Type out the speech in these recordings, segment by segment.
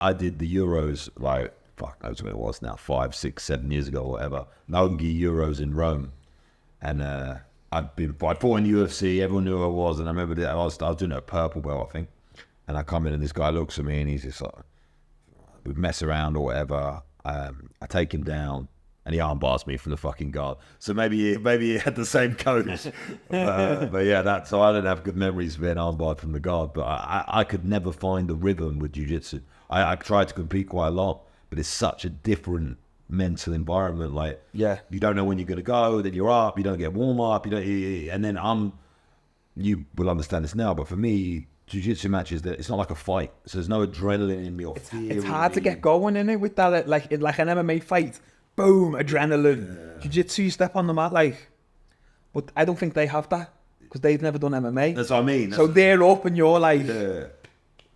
I did the Euros, like, fuck knows when it was now, 5, 6, 7 years ago or whatever. Nogi Euros in Rome. And I fought in UFC, everyone knew who I was, and I remember that I was doing a purple belt, I think. And I come in and this guy looks at me and he's just like, we mess around or whatever. I take him down and he armbars me from the fucking guard. So maybe he had the same coach. But yeah, so I don't have good memories of being armbarred from the guard, but I could never find the rhythm with jiu-jitsu. I tried to compete quite a lot, but it's such a different mental environment. Like, you don't know when you're going to go, then you're up, you don't get warm up, and then you will understand this now, but for me, jiu-jitsu matches, that it's not like a fight, so there's no adrenaline in me or fear. It's hard to get going in it with that, like an MMA fight. Boom, adrenaline. Jiu-jitsu, you step on the mat, like, but I don't think they have that because they've never done MMA. That's what I mean. So they're up and you're like,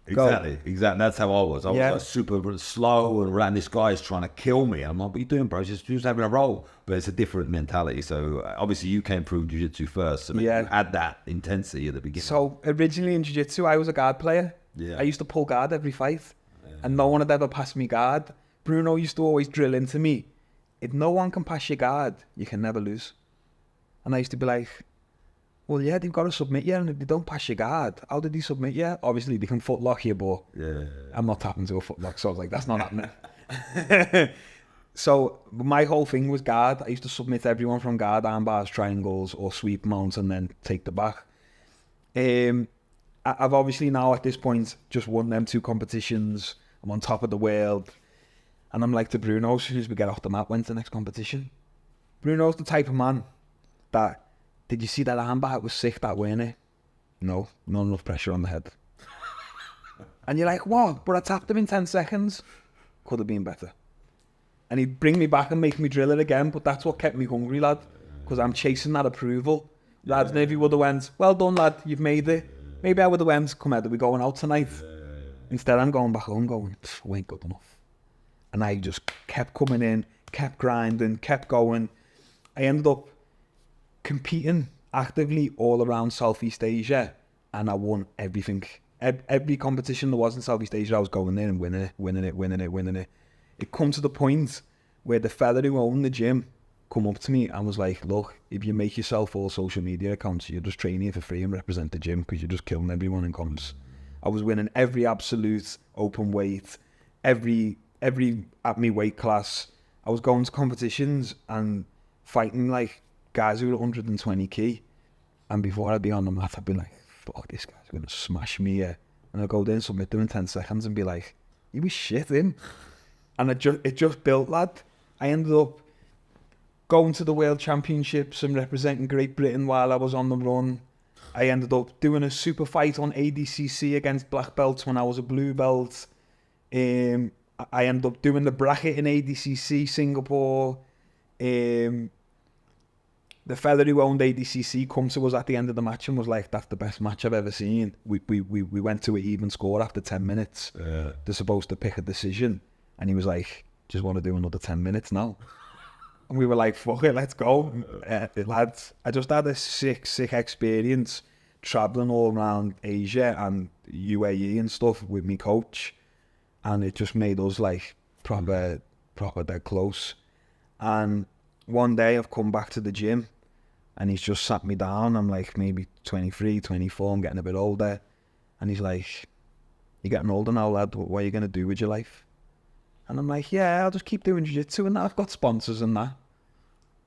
exactly. That's how I was. I was like super slow and this guy is trying to kill me. I'm like, what are you doing, bro? Just having a roll. But it's a different mentality. So obviously you came through jiu-jitsu first. So you had that intensity at the beginning. So originally in jiu-jitsu, I was a guard player. I used to pull guard every fight. And no one had ever passed me guard. Bruno used to always drill into me, if no one can pass your guard, you can never lose. And I used to be like, well, yeah, they've got to submit you, and if they don't pass your guard, how did they submit you? Obviously, they can footlock you, but I'm not tapping to a footlock, so I was like, that's not happening. So my whole thing was guard. I used to submit everyone from guard, arm bars, triangles, or sweep mounts, and then take the back. I've obviously now, at this point, just won them 2 competitions. I'm on top of the world. And I'm like to Bruno, as soon as we get off the mat, when's the next competition? Bruno's the type of man that, did you see that armbar? It was sick, that, weren't it? No, not enough pressure on the head. And you're like, what? But I tapped him in 10 seconds. Could have been better. And he'd bring me back and make me drill it again, but that's what kept me hungry, lad, because I'm chasing that approval. Lads, and if he would have went, well done, lad, you've made it. Maybe I would have went, come out, are we going out tonight? Instead, I'm going back home going, we ain't good enough. And I just kept coming in, kept grinding, kept going. I ended up competing actively all around Southeast Asia, and I won everything. Every competition there was in Southeast Asia, I was going in and winning it. It come to the point where the fella who owned the gym come up to me and was like, look, if you make yourself all social media accounts, you're just training for free and represent the gym because you're just killing everyone in comps. I was winning every absolute open weight, every at me weight class. I was going to competitions and fighting like guys who were 120 kg, and before I'd be on the mat, I'd be like, fuck, this guy's gonna smash me here. And I'd go there and submit them in 10 seconds and be like, he was shit him. And it just built, lad. I ended up going to the World Championships and representing Great Britain while I was on the run. I ended up doing a super fight on ADCC against black belts when I was a blue belt. I ended up doing the bracket in ADCC Singapore. The fella who owned ADCC come to us at the end of the match and was like, that's the best match I've ever seen. We went to an even score after 10 minutes. They're supposed to pick a decision. And he was like, just want to do another 10 minutes now. And we were like, fuck it, let's go. Lads, I just had a sick experience traveling all around Asia and UAE and stuff with me coach. And it just made us like proper dead close. And one day I've come back to the gym and he's just sat me down. I'm like maybe 23, 24, I'm getting a bit older. And he's like, you're getting older now, lad, what are you going to do with your life? And I'm like, yeah, I'll just keep doing jiu-jitsu and that. I've got sponsors and that.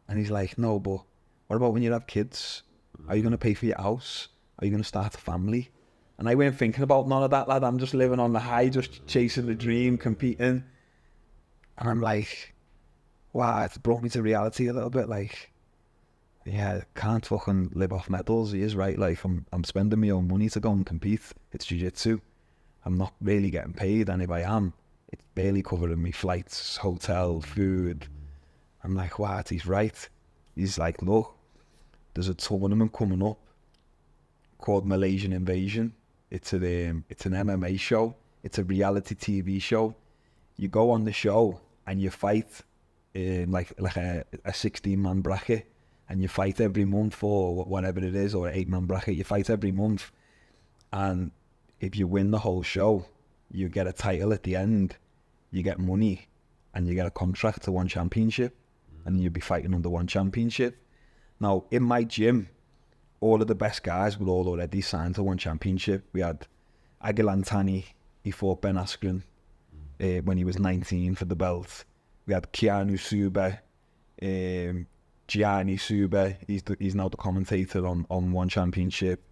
And he's like, no, but what about when you have kids? Are you going to pay for your house? Are you going to start a family? And I weren't thinking about none of that, lad. I'm just living on the high, just chasing the dream, competing. And I'm like, wow, it's brought me to reality a little bit. Like, yeah, I can't fucking live off medals. He is right. Like, I'm spending my own money to go and compete. It's jiu-jitsu. I'm not really getting paid, and if I am, it's barely covering me flights, hotel, food. I'm like, what? He's right. He's like, look, there's a tournament coming up called Malaysian Invasion. It's an MMA show. It's a reality TV show. You go on the show and you fight in like a 16-man bracket, and you fight every month or whatever it is, or an 8-man bracket. You fight every month, and if you win the whole show, you get a title at the end, you get money, and you get a contract to one championship, and you'll be fighting under one championship. Now, in my gym, all of the best guys were all already signed to one championship. We had Agilantani, he fought Ben Askren when he was 19 for the belt. We had Keanu Suba, Gianni Suba, he's now the commentator on one championship.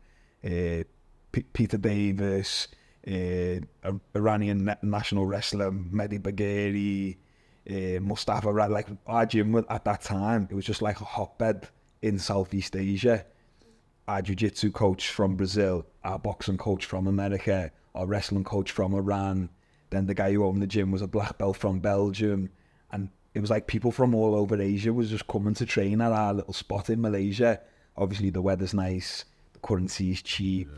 Peter Davis, Iranian national wrestler Mehdi Bagheri, Mustafa Rad. Like, our gym at that time, it was just like a hotbed in Southeast Asia. Our jiu-jitsu coach from Brazil, our boxing coach from America, our wrestling coach from Iran, then the guy who owned the gym was a black belt from Belgium, and it was like people from all over Asia was just coming to train at our little spot in Malaysia. Obviously the weather's nice, the currency is cheap,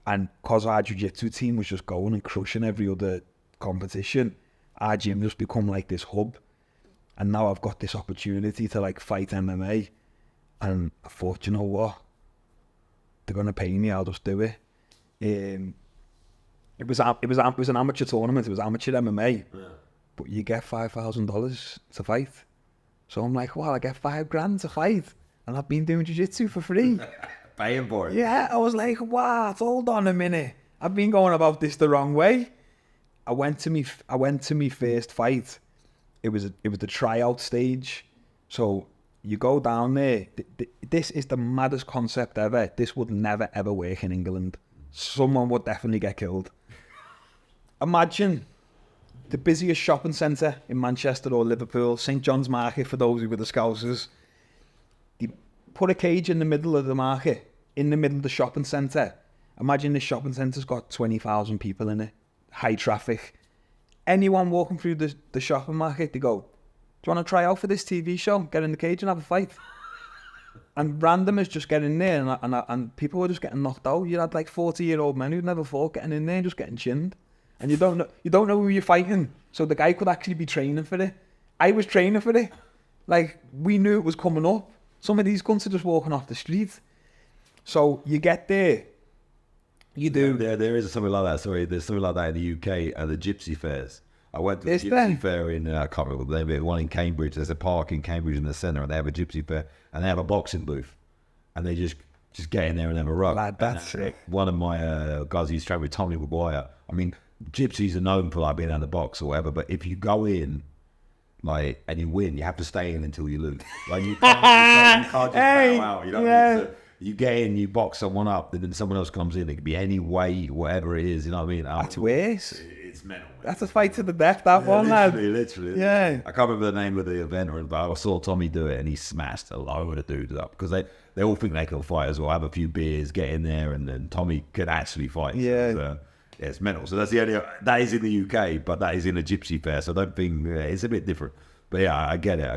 and because our jiu-jitsu team was just going and crushing every other competition, our gym just become like this hub. And now I've got this opportunity to like fight MMA, and I thought, you know what, they're gonna pay me, I'll just do it. It was an amateur tournament, it was amateur MMA, but you get $5,000 to fight. So I'm like, well, I get $5,000 to fight, and I've been doing jiu-jitsu for free. Paying for it. Yeah, I was like, what? Hold on a minute, I've been going about this the wrong way. I went to me first fight. It was the tryout stage. So you go down there. This is the maddest concept ever. This would never ever work in England. Someone would definitely get killed. Imagine the busiest shopping centre in Manchester or Liverpool, St John's Market for those who were the Scousers. They put a cage in the middle of the market, in the middle of the shopping centre. Imagine this shopping centre's got 20,000 people in it, high traffic. Anyone walking through the shopping market, they go, do you want to try out for this TV show? Get in the cage and have a fight. And randomers just get in there, and people were just getting knocked out. You had like 40-year-old men who'd never fought getting in there and just getting chinned. And you don't know who you're fighting. So the guy could actually be training for it. I was training for it. Like, we knew it was coming up. Some of these cunts are just walking off the street. So you get there. You do. There is something like that. Sorry, there's something like that in the UK at the Gypsy fairs. I went to the Gypsy fair in, I can't remember the name of it, one in Cambridge. There's a park in Cambridge in the centre, and they have a Gypsy fair, and they have a boxing booth. And they just get in there and have a rub. Lad, that's sick. One of my guys who used to train with Tommy Maguire, I mean, Gypsies are known for like being out of the box or whatever, but if you go in like and you win, you have to stay in until you lose. Like you can't just bow out. You know, you get in, you box someone up, and then someone else comes in. It could be any way, whatever it is. You know what I mean? That's worse. It's mental. That's a fight to the death. That one, literally. Yeah. I can't remember the name of the event, but I saw Tommy do it, and he smashed a load of dudes up because they all think they can fight as well. Have a few beers, get in there, and then Tommy could actually fight. Yeah. So, yeah, it's mental. So that's the only that is in the UK, but that is in a Gypsy fair. So I don't think it's a bit different. But yeah, I get it.